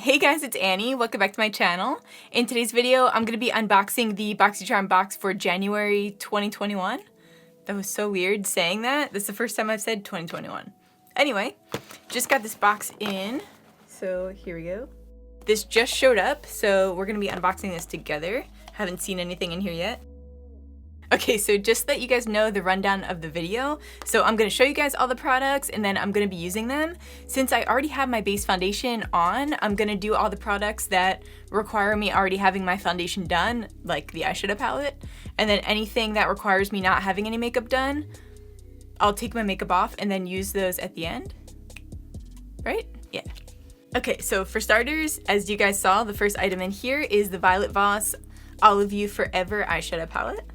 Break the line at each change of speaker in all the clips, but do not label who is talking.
Hey guys, it's Annie. Welcome back to my channel. In today's video, I'm going to be unboxing the BOXYCHARM box for January 2021. That was so weird saying that. This is the first time I've said 2021. Anyway, just got this box in. So here we go. This just showed up, so we're going to be unboxing this together. Haven't seen anything in here yet. Okay, so just that you guys know the rundown of the video. So I'm going to show you guys all the products and then I'm going to be using them. Since I already have my base foundation on, I'm going to do all the products that require me already having my foundation done, like the eyeshadow palette. And then anything that requires me not having any makeup done, I'll take my makeup off and then use those at the end. Right? Yeah. Okay, so for starters, as you guys saw, the first item in here is the Voss Olive You Forever eyeshadow palette.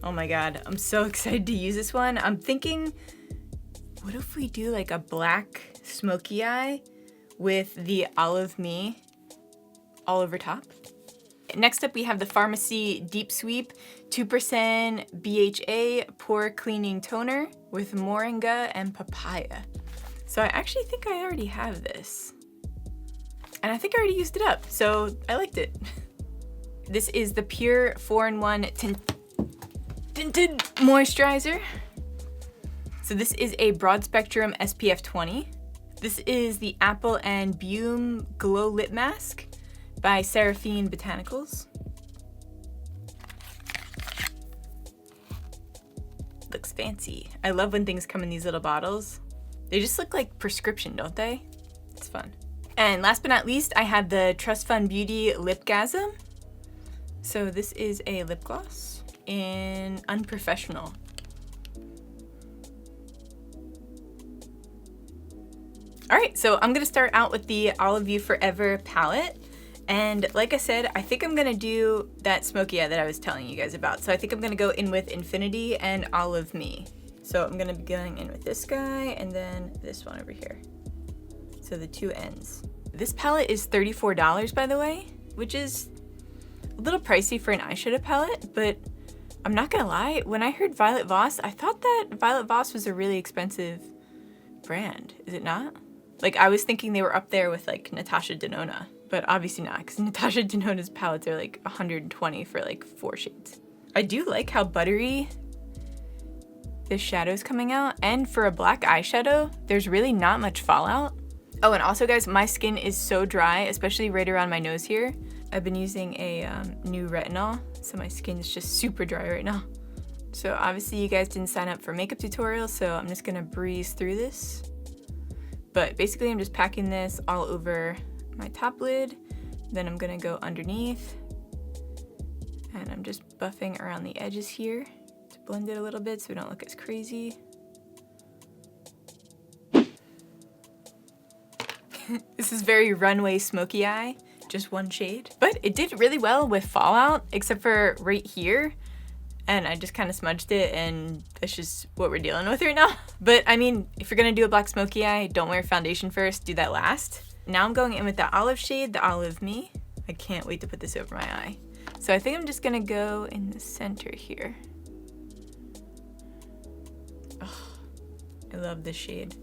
Oh my god, I'm so excited to use this one. I'm thinking, what if we do like a black smoky eye with the Olive Me all over top? Next up we have the Farmacy Deep Sweep 2% BHA Pore Cleaning Toner with Moringa and Papaya. So I actually think I already have this. And I think I already used it up, so I liked it. This is the Pure 4-in-1 Tinted Moisturizer. So this is a broad spectrum SPF 20. This is the Apple Baume Glow Lip Mask by Seraphine Botanicals. Looks fancy. I love when things come in these little bottles. They just look like prescription, don't they? It's fun. And last but not least, I have the Trust Fund Beauty Lipgasm. So this is a lip gloss in Unprofessional. Alright, so I'm going to start out with the Olive You Forever palette. And like I said, I think I'm going to do that smoky eye that I was telling you guys about. So I think I'm going to go in with Infinity and Olive Me. So I'm going to be going in with this guy and then this one over here. So the two ends. This palette is $34, by the way, which is a little pricey for an eyeshadow palette, but I'm not gonna lie, when I heard Violet Voss, I thought that Violet Voss was a really expensive brand. Is it not? Like, I was thinking they were up there with like Natasha Denona, but obviously not, because Natasha Denona's palettes are like $120 for like 4 shades. I do like how buttery this shadow's coming out, and for a black eyeshadow, there's really not much fallout. Oh, and also guys, my skin is so dry, especially right around my nose here. I've been using a new retinol, so my skin is just super dry right now. So obviously you guys didn't sign up for makeup tutorials, so I'm just gonna breeze through this. But basically I'm just packing this all over my top lid, then I'm gonna go underneath, and I'm just buffing around the edges here to blend it a little bit so we don't look as crazy. This is very runway smoky eye. Just one shade. But it did really well with fallout, except for right here. And I just kind of smudged it, and that's just what we're dealing with right now. But I mean, if you're gonna do a black smoky eye, don't wear foundation first, do that last. Now I'm going in with the olive shade, the Olive Me. I can't wait to put this over my eye. So I think I'm just gonna go in the center here. Oh, I love this shade.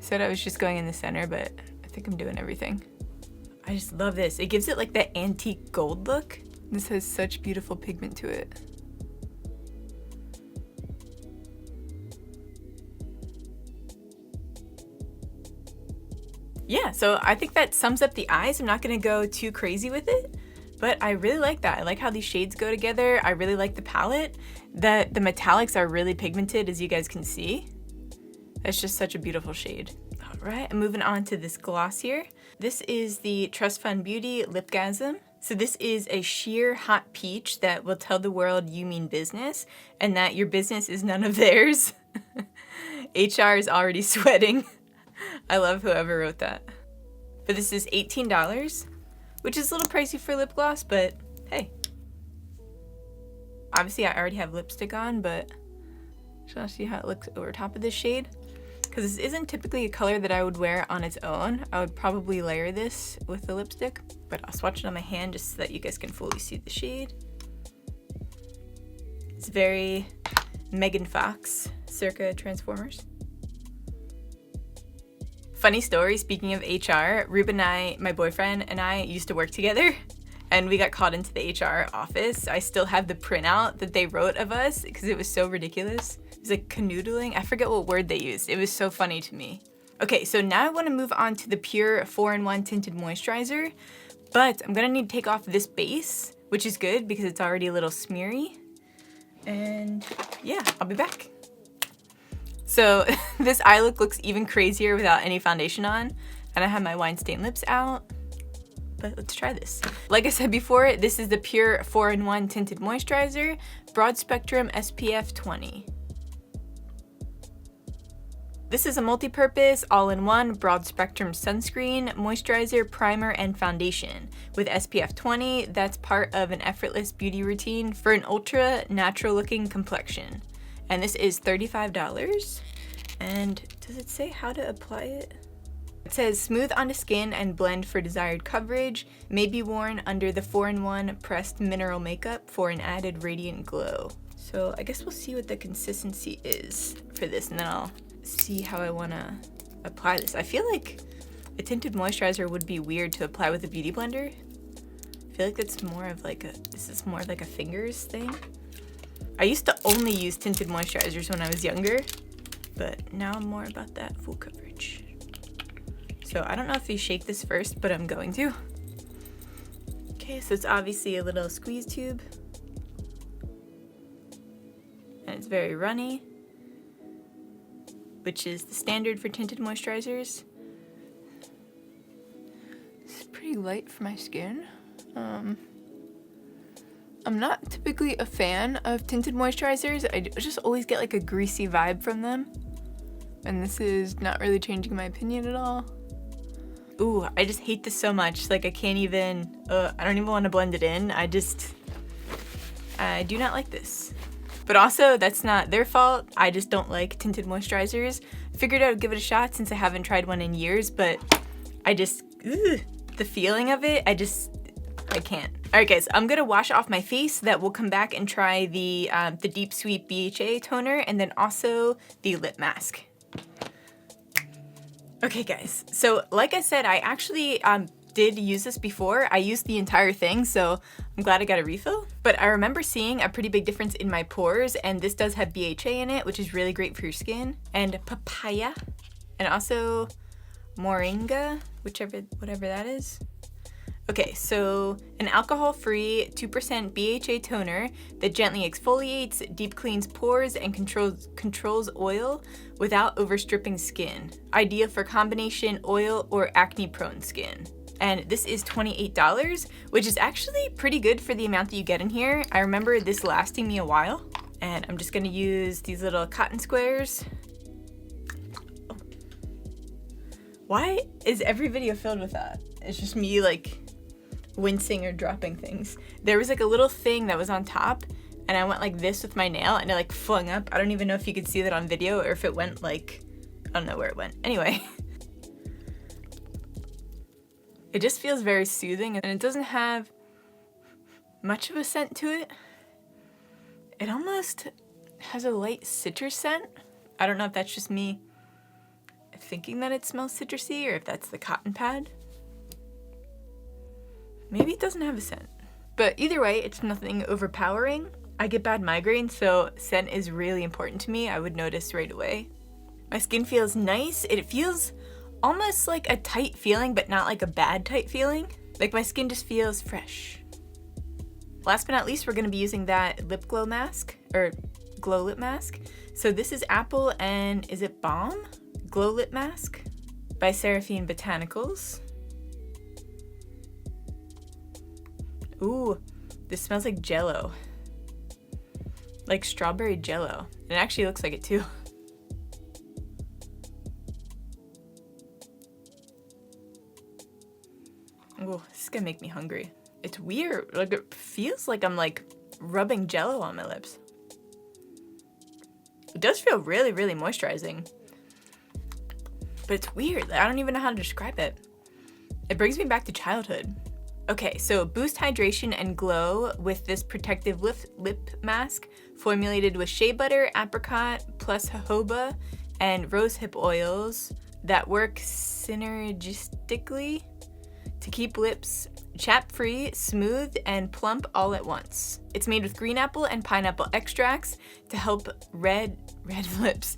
Said I was just going in the center, but I think I'm doing everything. I just love this. It gives it like that antique gold look. This has such beautiful pigment to it. Yeah, so I think that sums up the eyes. I'm not gonna go too crazy with it, but I really like that. I like how these shades go together. I really like the palette. The metallics are really pigmented, as you guys can see. That's just such a beautiful shade. All right, I'm moving on to this gloss here. This is the Trust Fund Beauty Lipgasm. So this is a sheer hot peach that will tell the world you mean business and that your business is none of theirs. HR is already sweating. I love whoever wrote that. But this is $18, which is a little pricey for lip gloss, but hey. Obviously I already have lipstick on, but just want to see how it looks over top of this shade. Because this isn't typically a color that I would wear on its own. I would probably layer this with the lipstick, but I'll swatch it on my hand just so that you guys can fully see the shade. It's very Megan Fox, circa Transformers. Funny story, speaking of HR, Ruben and I, my boyfriend and I used to work together, and we got called into the HR office. I still have the printout that they wrote of us because it was so ridiculous. It was like canoodling. I forget what word they used. It was so funny to me. Okay, so now I want to move on to the Pure 4-in-1 Tinted Moisturizer, but I'm gonna need to take off this base, which is good because it's already a little smeary. And yeah, I'll be back. So this eye look looks even crazier without any foundation on, and I have my wine stained lips out, but let's try this. Like I said before, this is the Pure 4-in-1 Tinted Moisturizer, Broad Spectrum SPF 20. This is a multi-purpose, all-in-one, broad-spectrum sunscreen, moisturizer, primer, and foundation. With SPF 20, that's part of an effortless beauty routine for an ultra natural-looking complexion. And this is $35. And does it say how to apply it? It says smooth onto skin and blend for desired coverage. May be worn under the 4-in-1 pressed mineral makeup for an added radiant glow. So I guess we'll see what the consistency is for this, and then I'll see how I want to apply this. I feel like a tinted moisturizer would be weird to apply with a beauty blender. I feel like that's more of like this is more of like a fingers thing. I used to only use tinted moisturizers when I was younger, but now I'm more about that full coverage. So I don't know if you shake this first, but I'm going to. Okay, so it's obviously a little squeeze tube. And it's very runny, which is the standard for tinted moisturizers. It's pretty light for my skin. I'm not typically a fan of tinted moisturizers. I just always get like a greasy vibe from them. And this is not really changing my opinion at all. Ooh, I just hate this so much. Like I can't even, I don't even want to blend it in. I do not like this. But also, that's not their fault. I just don't like tinted moisturizers. Figured I would give it a shot since I haven't tried one in years, but I just, the feeling of it, I can't. All right, guys, I'm gonna wash off my face. That we'll come back and try the Deep Sweep BHA toner and then also the lip mask. Okay, guys, so like I said, I actually did use this before. I used the entire thing, so I'm glad I got a refill. But I remember seeing a pretty big difference in my pores, and this does have BHA in it, which is really great for your skin, and papaya, and also moringa, whatever that is. Okay, so an alcohol-free 2% BHA toner that gently exfoliates, deep cleans pores, and controls oil without overstripping skin. Ideal for combination oil or acne-prone skin. And this is $28, which is actually pretty good for the amount that you get in here. I remember this lasting me a while. And I'm just gonna use these little cotton squares. Oh. Why is every video filled with that? It's just me like wincing or dropping things. There was like a little thing that was on top, and I went like this with my nail and it like flung up. I don't even know if you could see that on video or if it went like, I don't know where it went. Anyway. It just feels very soothing, and it doesn't have much of a scent to it. It almost has a light citrus scent. I don't know if that's just me thinking that it smells citrusy or if that's the cotton pad. Maybe it doesn't have a scent. But either way, it's nothing overpowering. I get bad migraines, so scent is really important to me. I would notice right away. My skin feels nice. It feels almost like a tight feeling, but not like a bad tight feeling. Like my skin just feels fresh. Last but not least, we're gonna be using that lip glow mask, or glow lip mask. So this is Apple and is it Baume? Glow Lip Mask by Seraphine Botanicals. Ooh, this smells like Jell-O. Like strawberry Jell-O. It actually looks like it too. Ooh, this is gonna make me hungry. It's weird, like it feels like I'm like rubbing Jell-O on my lips. It does feel really, really moisturizing. But it's weird, I don't even know how to describe it. It brings me back to childhood. Okay, so boost hydration and glow with this protective lip mask formulated with shea butter, apricot, plus jojoba, and rosehip oils. that work synergistically to keep lips chap-free, smooth, and plump all at once. It's made with green apple and pineapple extracts to help rid lips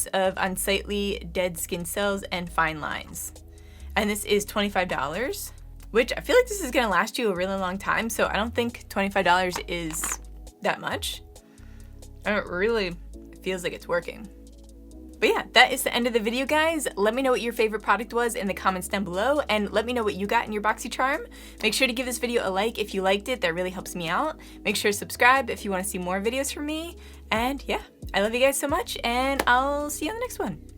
of unsightly dead skin cells and fine lines. And this is $25, which I feel like this is gonna last you a really long time, so I don't think $25 is that much. And it really feels like it's working. But yeah, that is the end of the video, guys. Let me know what your favorite product was in the comments down below, and let me know what you got in your BOXYCHARM. Make sure to give this video a like if you liked it. That really helps me out. Make sure to subscribe if you want to see more videos from me. And yeah, I love you guys so much, and I'll see you on the next one.